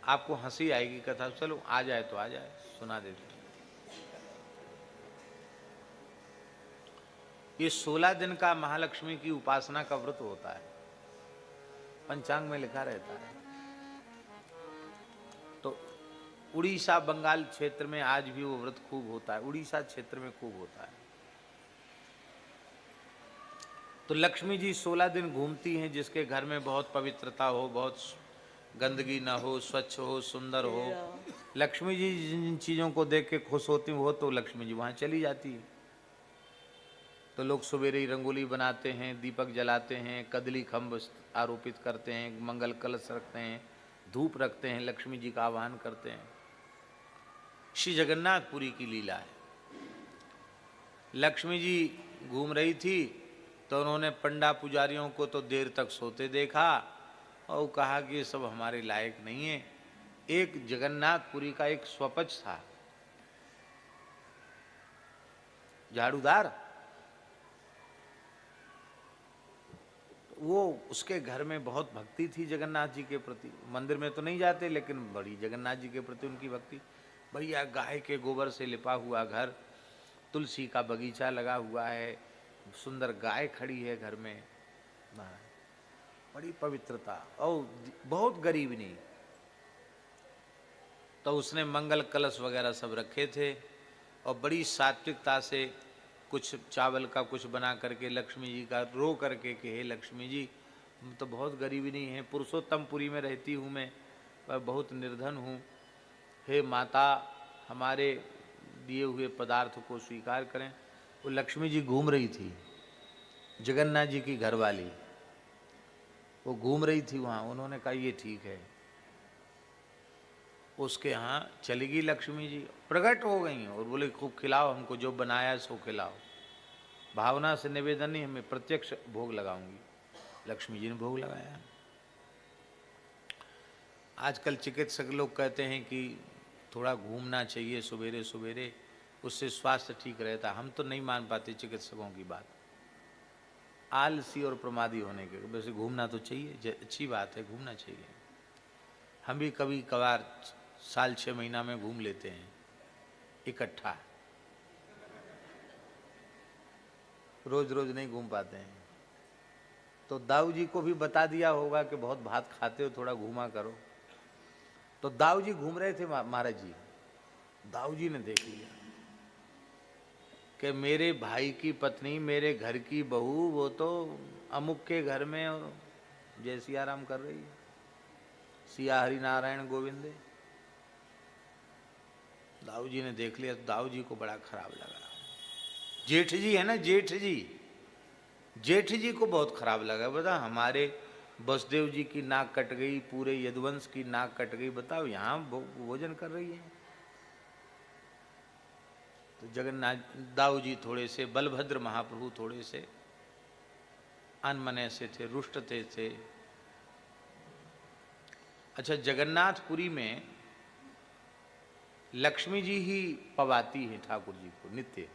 आपको हंसी आएगी कथा, चलो आ जाए तो आ जाए, सुना देते। ये 16 दिन का महालक्ष्मी की उपासना का व्रत होता है, पंचांग में लिखा रहता है। तो उड़ीसा बंगाल क्षेत्र में आज भी वो व्रत खूब होता है, उड़ीसा क्षेत्र में खूब होता है। तो लक्ष्मी जी 16 दिन घूमती हैं, जिसके घर में बहुत पवित्रता हो, बहुत गंदगी ना हो, स्वच्छ हो, सुंदर हो, लक्ष्मी जी जिन चीज़ों को देख के खुश होती हो तो लक्ष्मी जी वहाँ चली जाती है। तो लोग सवेरे ही रंगोली बनाते हैं, दीपक जलाते हैं, कदली खम्भ आरोपित करते हैं, मंगल कलश रखते हैं, धूप रखते हैं, लक्ष्मी जी का आह्वान करते हैं। श्री जगन्नाथपुरी की लीला है। लक्ष्मी जी घूम रही थी तो उन्होंने पंडा पुजारियों को तो देर तक सोते देखा और कहा कि ये सब हमारे लायक नहीं है। एक जगन्नाथपुरी का एक स्वपच था, झाड़ूदार, वो उसके घर में बहुत भक्ति थी जगन्नाथ जी के प्रति। मंदिर में तो नहीं जाते लेकिन बड़ी जगन्नाथ जी के प्रति उनकी भक्ति। भैया गाय के गोबर से लिपा हुआ घर, तुलसी का बगीचा लगा हुआ है, सुंदर गाय खड़ी है घर में, बड़ी पवित्रता और बहुत गरीब नहीं। तो उसने मंगल कलश वगैरह सब रखे थे और बड़ी सात्विकता से कुछ चावल का कुछ बना करके लक्ष्मी जी का रो करके कि हे लक्ष्मी जी, तो बहुत गरीबी नहीं है, पुरुषोत्तमपुरी में रहती हूँ मैं बहुत निर्धन हूँ, हे माता हमारे दिए हुए पदार्थ को स्वीकार करें। वो लक्ष्मी जी घूम रही थी, जगन्नाथ जी की घरवाली, वो घूम रही थी वहाँ। उन्होंने कहा ये ठीक है, उसके यहाँ चली गई लक्ष्मी जी, प्रकट हो गई और बोले खूब खिलाओ हमको, जो बनाया सो खिलाओ, भावना से निवेदन नहीं, हमें प्रत्यक्ष भोग लगाऊंगी। लक्ष्मी जी ने भोग लगाया। आजकल चिकित्सक लोग कहते हैं कि थोड़ा घूमना चाहिए सवेरे सवेरे, उससे स्वास्थ्य ठीक रहता। हम तो नहीं मान पाते चिकित्सकों की बात, आलसी और प्रमादी होने के। वैसे घूमना तो चाहिए, अच्छी बात है, घूमना चाहिए। हम भी कभी कभार साल 6 महीना में घूम लेते हैं इकट्ठा, रोज रोज नहीं घूम पाते हैं। तो दाऊ जी को भी बता दिया होगा कि बहुत भात खाते हो, थोड़ा घूमा करो। तो दाऊ जी घूम रहे थे महाराज जी, दाऊ जी ने देख लिया कि मेरे भाई की पत्नी, मेरे घर की बहू, वो तो अमुक के घर में जय सिया राम कर रही है, सिया हरि नारायण गोविंदे। दाऊ जी ने देख लिया तो दाऊ जी को बड़ा खराब लगा। जेठ जी है ना, जेठ जी, जेठ जी को बहुत खराब लगा। बता, हमारे वसुदेव जी की नाक कट गई, पूरे यदुवंश की नाक कट गई, बताओ यहाँ भोजन कर रही है। तो जगन्नाथ दाऊ जी थोड़े से, बलभद्र महाप्रभु थोड़े से अनमने से थे, रुष्ट थे। अच्छा, जगन्नाथपुरी में लक्ष्मी जी ही पवाती है ठाकुर जी को नित्य।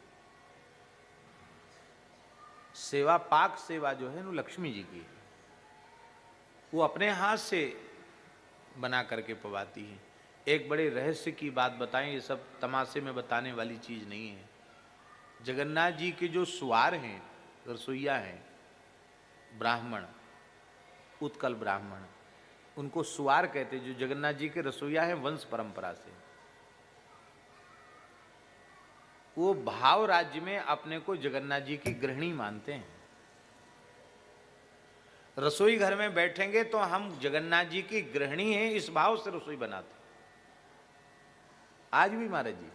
सेवा, पाक सेवा जो है वो लक्ष्मी जी की है, वो अपने हाथ से बना करके पवाती है। एक बड़े रहस्य की बात बताएं, ये सब तमाशे में बताने वाली चीज नहीं है। जगन्नाथ जी के जो सुवार हैं, रसोईया हैं, ब्राह्मण, उत्कल ब्राह्मण, उनको सुवार कहते, जो जगन्नाथ जी के रसोईया हैं वंश परंपरा से। वो भाव राज्य में अपने को जगन्नाथ जी की गृहिणी मानते हैं। रसोई घर में बैठेंगे तो हम जगन्नाथ जी की गृहिणी हैं, इस भाव से रसोई बनाते हैं। आज भी महाराज जी,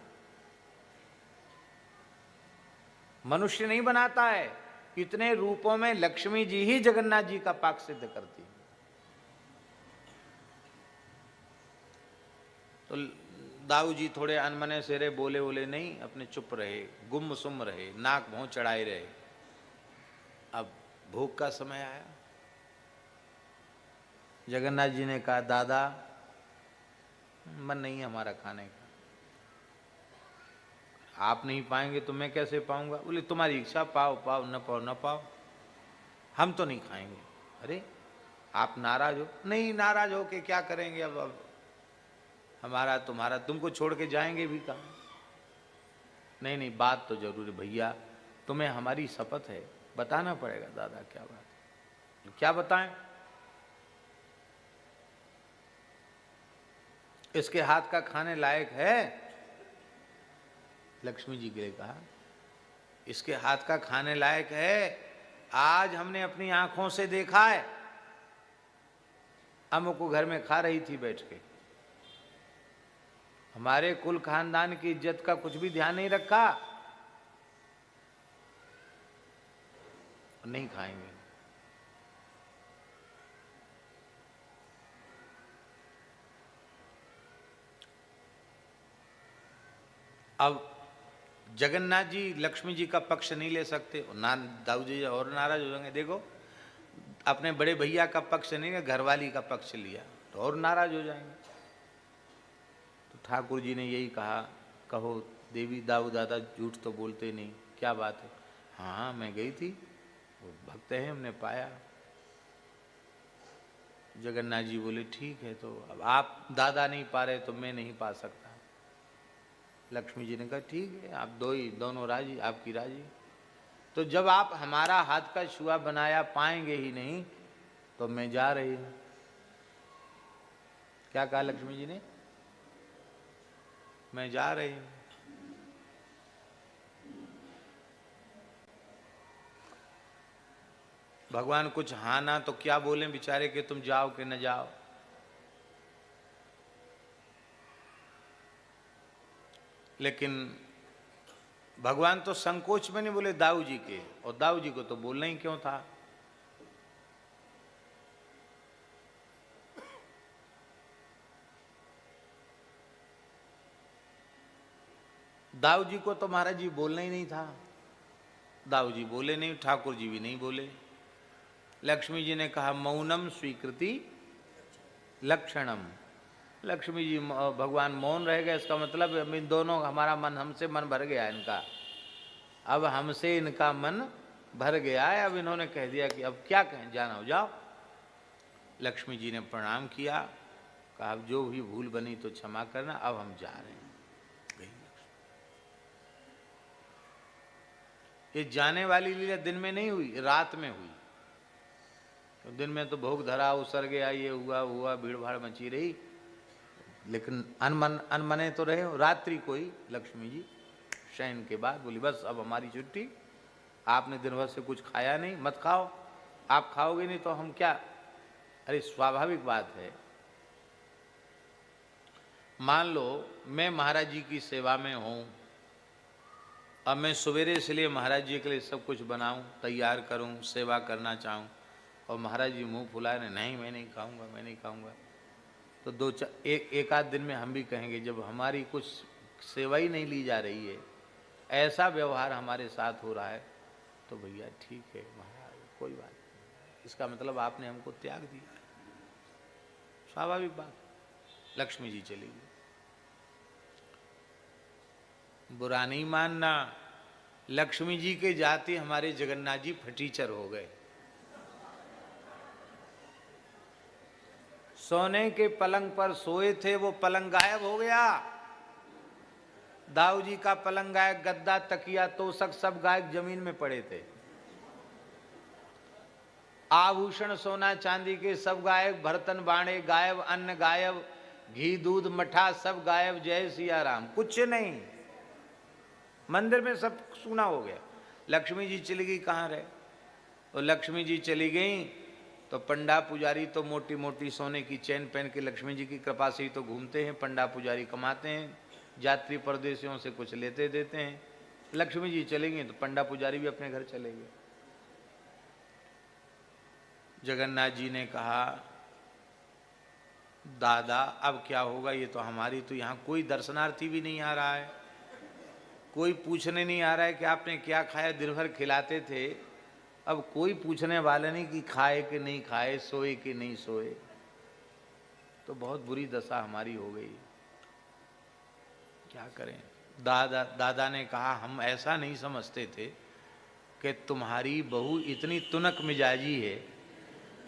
मनुष्य नहीं बनाता है, इतने रूपों में लक्ष्मी जी ही जगन्नाथ जी का पाक सिद्ध करती है। तो दाऊ जी थोड़े अनमने से रहे, बोले बोले नहीं, अपने चुप रहे, गुम सुम रहे, नाक भौं चढ़ाए रहे। अब भोग का समय आया, जगन्नाथ जी ने कहा दादा मन नहीं है हमारा खाने का, आप नहीं पाएंगे तो मैं कैसे पाऊंगा। बोले तुम्हारी इच्छा, पाओ पाओ, न पाओ न पाओ, हम तो नहीं खाएंगे। अरे आप नाराज हो? नहीं, नाराज हो के क्या करेंगे अब हमारा तुम्हारा, तुमको छोड़ के जाएंगे भी कहाँ? नहीं नहीं, बात तो जरूर है भैया, तुम्हें हमारी शपथ है, बताना पड़ेगा। दादा क्या बात है? क्या बताएं? इसके हाथ का खाने लायक है? लक्ष्मी जी के लिए कहा, इसके हाथ का खाने लायक है? आज हमने अपनी आंखों से देखा है, अम्म को घर में खा रही थी बैठ के। हमारे कुल खानदान की इज्जत का कुछ भी ध्यान नहीं रखा, नहीं खाएंगे। अब जगन्नाथ जी लक्ष्मी जी का पक्ष नहीं ले सकते, ना दाऊ जी और नाराज हो जाएंगे। देखो, अपने बड़े भैया का पक्ष नहीं है, घरवाली का पक्ष लिया तो और नाराज हो जाएंगे। तो ठाकुर जी ने यही कहा, कहो देवी दाऊ दादा झूठ तो बोलते नहीं, क्या बात है? हाँ मैं गई थी, वो भक्त है, हमने पाया। जगन्नाथ जी बोले ठीक है, तो अब आप दादा नहीं पा रहे तो मैं नहीं पा सकता। लक्ष्मी जी ने कहा ठीक है, आप दोनों राजी, आपकी राजी। तो जब आप हमारा हाथ का छुआ बनाया पाएंगे ही नहीं तो मैं जा रही हूं। क्या कहा लक्ष्मी जी ने? मैं जा रही हूं। भगवान कुछ हाँ ना तो क्या बोले बेचारे कि तुम जाओ कि न जाओ। लेकिन भगवान तो संकोच में नहीं बोले दाऊ जी के, और दाऊ जी को तो बोलना ही क्यों था? दाऊ जी को तो महाराज जी बोलना ही नहीं था। दाऊ जी बोले नहीं, ठाकुर जी भी नहीं बोले। लक्ष्मी जी ने कहा मौनम स्वीकृति लक्षणम। लक्ष्मी जी भगवान मौन रह गए, इसका मतलब इन दोनों हमारा मन, हमसे मन भर गया इनका, अब हमसे इनका मन भर गया है। अब इन्होंने कह दिया कि अब क्या कहें, जाना हो जाओ। लक्ष्मी जी ने प्रणाम किया, कहा अब जो भी भूल बनी तो क्षमा करना, अब हम जा रहे हैं। ये जाने वाली लीला दिन में नहीं हुई, रात में हुई। तो दिन में तो भोग धरा, उसर गया, ये हुआ भीड़ भाड़ मची रही, लेकिन अनमने तो रहे। रात्रि को ही लक्ष्मी जी शयन के बाद बोली बस अब हमारी छुट्टी, आपने दिन भर से कुछ खाया नहीं, मत खाओ, आप खाओगे नहीं तो हम क्या। अरे स्वाभाविक बात है, मान लो मैं महाराज जी की सेवा में हूँ, अब मैं सवेरे से लिए महाराज जी के लिए सब कुछ बनाऊं, तैयार करूं, सेवा करना चाहूं, और महाराज जी मुंह फुलाए नहीं मैं नहीं खाऊंगा, मैं नहीं खाऊंगा, तो एक आध दिन में हम भी कहेंगे, जब हमारी कुछ सेवा ही नहीं ली जा रही है, ऐसा व्यवहार हमारे साथ हो रहा है, तो भैया ठीक है महाराज कोई बात नहीं, इसका मतलब आपने हमको त्याग दिया। स्वाभाविक बात। लक्ष्मी जी चली गई। बुरा नहीं मानना, लक्ष्मी जी के जाते हमारे जगन्नाथ जी फटीचर हो गए। सोने के पलंग पर सोए थे, वो पलंग गायब हो गया। दाऊ जी का पलंग गायब, गद्दा तकिया तोशक सब गायब, जमीन में पड़े थे। आभूषण सोना चांदी के सब गायब, बर्तन बाणे गायब, अन्न गायब, घी दूध मठा सब गायब। जय सिया राम, कुछ नहीं, मंदिर में सब सूना हो गया। लक्ष्मी जी चली गई, कहाँ रहे? और लक्ष्मी जी चली गई तो पंडा पुजारी तो मोटी मोटी सोने की चैन पहन के लक्ष्मी जी की कृपा से ही तो घूमते हैं। पंडा पुजारी कमाते हैं, यात्री परदेशियों से कुछ लेते देते हैं। लक्ष्मी जी चली गई तो पंडा पुजारी भी अपने घर चले गए। जगन्नाथ जी ने कहा दादा अब क्या होगा, ये तो हमारी तो यहाँ कोई दर्शनार्थी भी नहीं आ रहा है, कोई पूछने नहीं आ रहा है कि आपने क्या खाया, दिन भर खिलाते थे, अब कोई पूछने वाला नहीं कि खाए कि नहीं खाए, सोए कि नहीं सोए, तो बहुत बुरी दशा हमारी हो गई, क्या करें। दादा ने कहा हम ऐसा नहीं समझते थे कि तुम्हारी बहू इतनी तुनक मिजाजी है,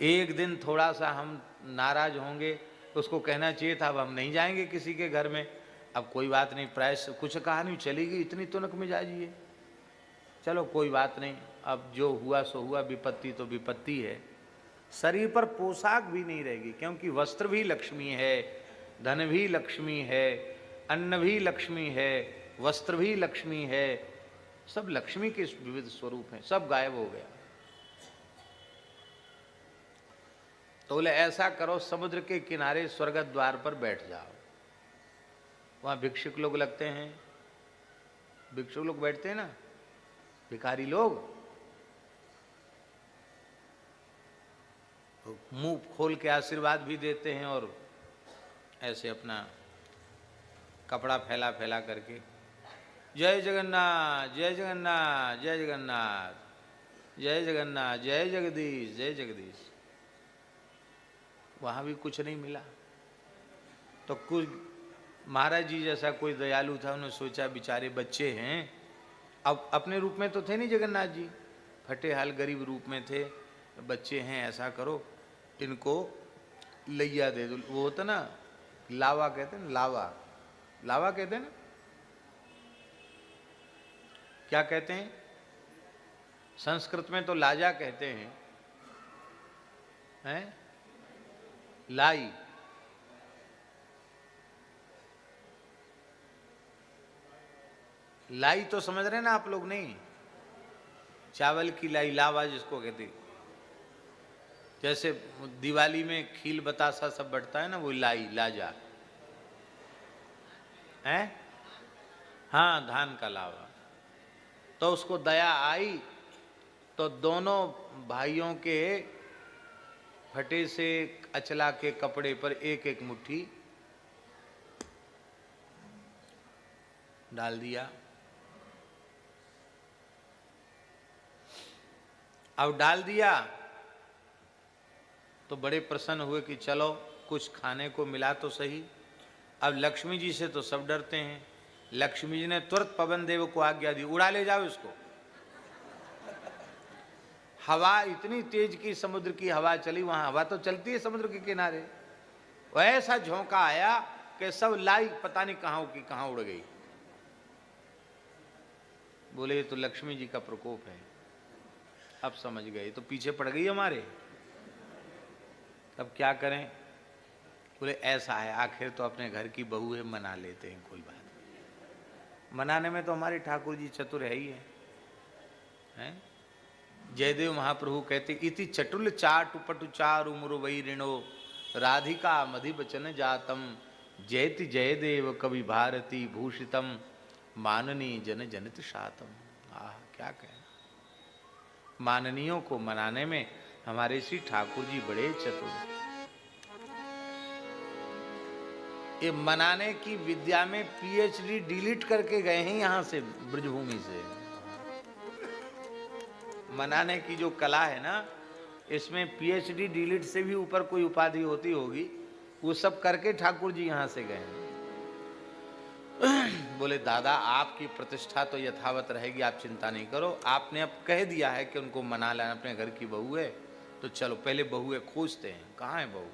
एक दिन थोड़ा सा हम नाराज होंगे उसको कहना चाहिए था अब हम नहीं जाएंगे किसी के घर में। अब कोई बात नहीं, प्रायश कुछ कहा नहीं, चली गई, इतनी तुनक मिजाजी है। चलो कोई बात नहीं, अब जो हुआ सो हुआ, विपत्ति तो विपत्ति है। शरीर पर पोशाक भी नहीं रहेगी, क्योंकि वस्त्र भी लक्ष्मी है, धन भी लक्ष्मी है, अन्न भी लक्ष्मी है, वस्त्र भी लक्ष्मी है, सब लक्ष्मी के विविध स्वरूप हैं, सब गायब हो गया। तो बोले ऐसा करो, समुद्र के किनारे स्वर्ग द्वार पर बैठ जाओ, वहां भिक्षुक लोग लगते हैं, भिक्षुक लोग बैठते हैं ना, भिखारी लोग, मुंह खोल के आशीर्वाद भी देते हैं और ऐसे अपना कपड़ा फैला फैला करके जय जगन्नाथ जय जगन्नाथ जय जगन्नाथ जय जगन्नाथ जय जगदीश जय जगदीश। वहाँ भी कुछ नहीं मिला। तो कुछ महाराज जी जैसा कोई दयालु था, उन्होंने सोचा बेचारे बच्चे हैं, अब अपने रूप में तो थे नहीं जगन्नाथ जी, फटे हाल गरीब रूप में थे, बच्चे हैं, ऐसा करो इनको लैया दे दो। वो होता ना लावा कहते हैं, लावा, लावा कहते हैं ना, क्या कहते हैं संस्कृत में तो लाजा कहते हैं लाई, लाई तो समझ रहे ना आप लोग? नहीं, चावल की लाई, लावा जिसको कहते, जैसे दिवाली में खील बतासा सब बढ़ता है ना, वो लाई, लाजा है, हाँ धान का लावा। तो उसको दया आई तो दोनों भाइयों के फटे से अचला के कपड़े पर एक एक मुट्ठी डाल दिया। अब डाल दिया तो बड़े प्रसन्न हुए कि चलो कुछ खाने को मिला तो सही। अब लक्ष्मी जी से तो सब डरते हैं, लक्ष्मी जी ने तुरंत पवन देव को आज्ञा दी, उड़ा ले जाओ इसको। हवा इतनी तेज की, समुद्र की हवा चली, वहां हवा तो चलती है समुद्र के किनारे, ऐसा झोंका आया कि सब लाई पता नहीं कहां की कहां उड़ गई। बोले ये तो लक्ष्मी जी का प्रकोप है। अब समझ गए, तो पीछे पड़ गई हमारे, तब क्या करें? बोले ऐसा है, आखिर तो अपने घर की बहू है, मना लेते हैं, कोई बात नहीं। मनाने में तो हमारे ठाकुर जी चतुर है ही हैं? जयदेव महाप्रभु कहते इति चटुल चाटु पटु चारु मुरुवई ऋणो राधिका मधि बचन जातम जयति जयदेव कवि भारती भूषितम माननी जन जनित शातम। आह क्या कहना, माननीयों को मनाने में हमारे श्री ठाकुर जी बड़े चतुर हैं। ये मनाने की विद्या में पीएचडी डिलीट करके गए हैं यहां से, ब्रजभूमि से। मनाने की जो कला है ना, इसमें पीएचडी डिलीट से भी ऊपर कोई उपाधि होती होगी, वो सब करके ठाकुर जी यहां से गए। बोले दादा आपकी प्रतिष्ठा तो यथावत रहेगी, आप चिंता नहीं करो, आपने अब कह दिया है कि उनको मना लेना, अपने घर की बहू है, तो चलो पहले बहुएं खोजते हैं, कहाँ है बहू?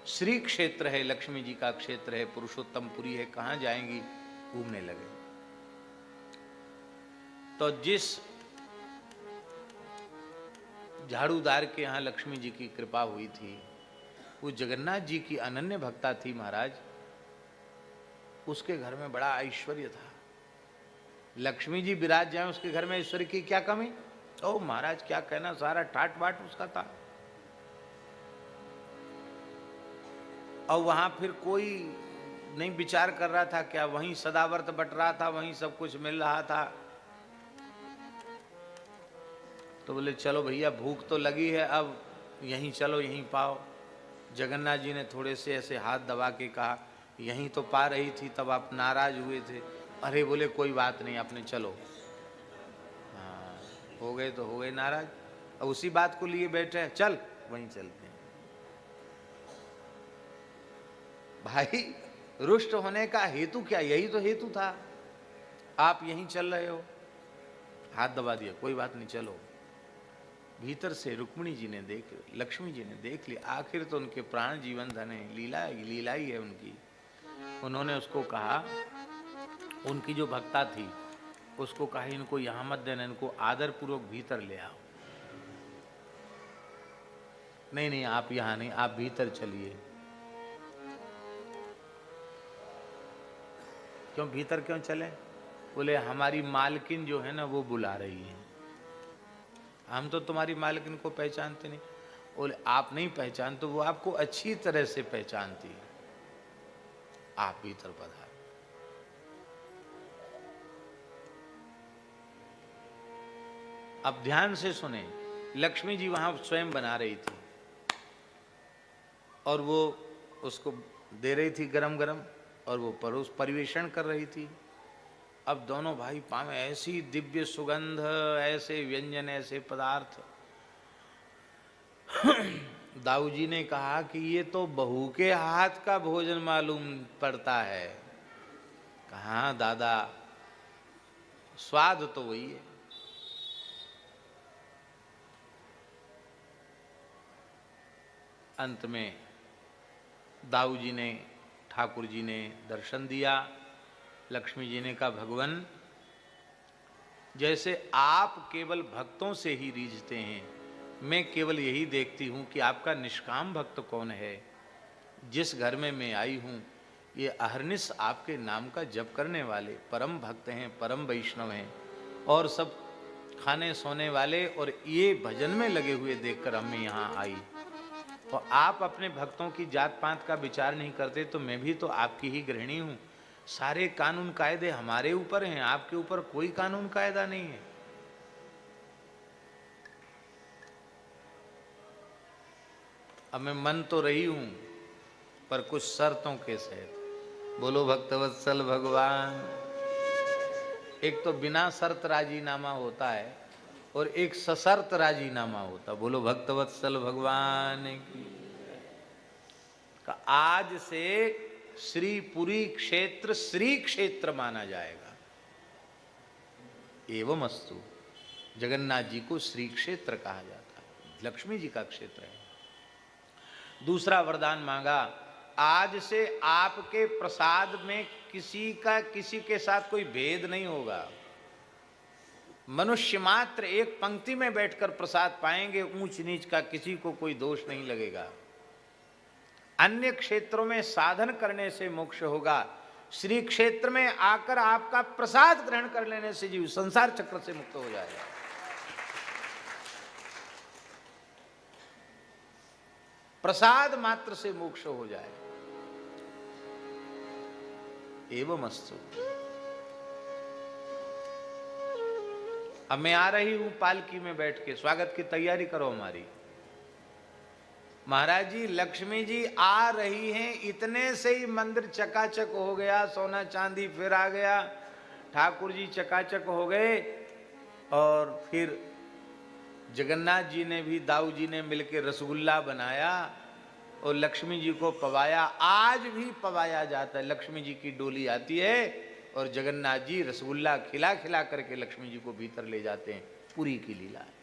श्री क्षेत्र है, लक्ष्मी जी का क्षेत्र है, पुरुषोत्तमपुरी है, कहाँ जाएंगी? घूमने लगे। तो जिस झाड़ूदार के यहाँ लक्ष्मी जी की कृपा हुई थी, वो जगन्नाथ जी की अनन्य भक्ता थी महाराज, उसके घर में बड़ा ऐश्वर्य था। लक्ष्मी जी विराज जाए उसके घर में, ऐश्वर्य की क्या कमी? ओ महाराज क्या कहना, सारा ठाट बाट उसका था। और वहां फिर कोई नहीं विचार कर रहा था क्या, वहीं सदावर्त बट रहा था, वहीं सब कुछ मिल रहा था। तो बोले चलो भैया भूख तो लगी है, अब यहीं चलो, यहीं पाओ। जगन्नाथ जी ने थोड़े से ऐसे हाथ दबा के कहा यहीं तो पा रही थी, तब आप नाराज हुए थे। अरे बोले कोई बात नहीं, आपने चलो। हाँ हो गए तो हो गए नाराज, अब उसी बात को लिए बैठे, चल वहीं चलते हैं। भाई रुष्ट होने का हेतु क्या? यही तो हेतु था, आप यहीं चल रहे हो। हाथ दबा दिया, कोई बात नहीं चलो। भीतर से रुक्मिणी जी ने देख, लक्ष्मी जी ने देख लिया, आखिर तो उनके प्राण जीवन धन है, लीला ही है उनकी। उन्होंने उसको कहा, उनकी जो भक्ता थी उसको कहा इनको यहाँ मत देना, इनको आदर पूर्वक भीतर ले आओ। नहीं नहीं आप यहाँ नहीं, आप भीतर चलिए। क्यों भीतर क्यों चले? बोले हमारी मालकिन जो है ना वो बुला रही है। हम तो तुम्हारी मालकिन को पहचानते नहीं। बोले आप नहीं पहचानते, वो आपको अच्छी तरह से पहचानती है, आप भीतर पधारो। अब ध्यान से सुने, लक्ष्मी जी वहां स्वयं बना रही थी और वो उसको दे रही थी गरम गरम, और वो परोस परिवेषण कर रही थी। अब दोनों भाई पावे ऐसी दिव्य सुगंध, ऐसे व्यंजन, ऐसे पदार्थ। दाऊ जी ने कहा कि ये तो बहू के हाथ का भोजन मालूम पड़ता है। कहा दादा, स्वाद तो वही है। अंत में दाऊ जी ने, ठाकुर जी ने दर्शन दिया। लक्ष्मी जी ने कहा भगवान, जैसे आप केवल भक्तों से ही रीझते हैं, मैं केवल यही देखती हूँ कि आपका निष्काम भक्त कौन है। जिस घर में मैं आई हूँ, ये अहरनिश आपके नाम का जप करने वाले परम भक्त हैं, परम वैष्णव हैं, और सब खाने सोने वाले और ये भजन में लगे हुए देखकर हमें यहाँ आई। और आप अपने भक्तों की जात पात का विचार नहीं करते, तो मैं भी तो आपकी ही गृहिणी हूँ। सारे कानून कायदे हमारे ऊपर हैं, आपके ऊपर कोई कानून कायदा नहीं है। अब मैं मन तो रही हूं, पर कुछ शर्तों के सहित। बोलो भक्तवत्सल भगवान। एक तो बिना शर्त राजीनामा होता है और एक सशर्त राजीनामा होता। बोलो भक्तवत्सल भगवान की। आज से श्रीपुरी क्षेत्र श्री क्षेत्र माना जाएगा। एवं अस्तु। जगन्नाथ जी को श्री क्षेत्र कहा जाता है, लक्ष्मी जी का क्षेत्र है। दूसरा वरदान मांगा, आज से आपके प्रसाद में किसी के साथ कोई भेद नहीं होगा। मनुष्य मात्र एक पंक्ति में बैठकर प्रसाद पाएंगे, ऊंच नीच का किसी को कोई दोष नहीं लगेगा। अन्य क्षेत्रों में साधन करने से मोक्ष होगा, श्री क्षेत्र में आकर आपका प्रसाद ग्रहण कर लेने से जीव संसार चक्र से मुक्त हो जाएगा। प्रसाद मात्र से मोक्ष हो जाए। एवं अस्तु। अब मैं आ रही हूं पालकी में बैठ के, स्वागत की तैयारी करो हमारी। महाराज जी, लक्ष्मी जी आ रही हैं, इतने से ही मंदिर चकाचक हो गया, सोना चांदी फिर आ गया, ठाकुर जी चकाचक हो गए। और फिर जगन्नाथ जी ने भी, दाऊ जी ने मिलकर रसगुल्ला बनाया और लक्ष्मी जी को पवाया। आज भी पवाया जाता है। लक्ष्मी जी की डोली आती है और जगन्नाथ जी रसगुल्ला खिला खिला करके लक्ष्मी जी को भीतर ले जाते हैं। पूरी की लीला है।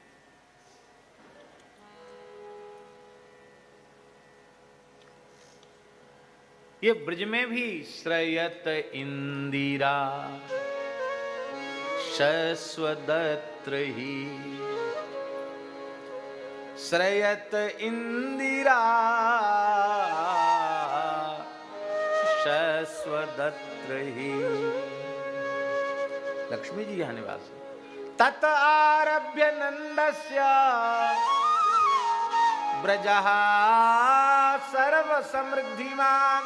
ये ब्रज में भी श्रयत इंदिरा शश्वदत्र ही, श्रयत इंदिरा शश्वदत्र ही। लक्ष्मी जी यहाँ निवास है। तत आरभ्य नंदस्य ब्रजः सर्व समृद्धिमान,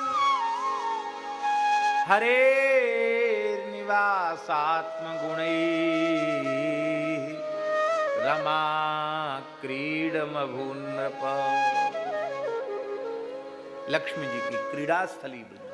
हरे निवासात्म गुणैः रमा क्रीडमभून्नृप। लक्ष्मी जी की क्रीड़ा स्थली ब्रज।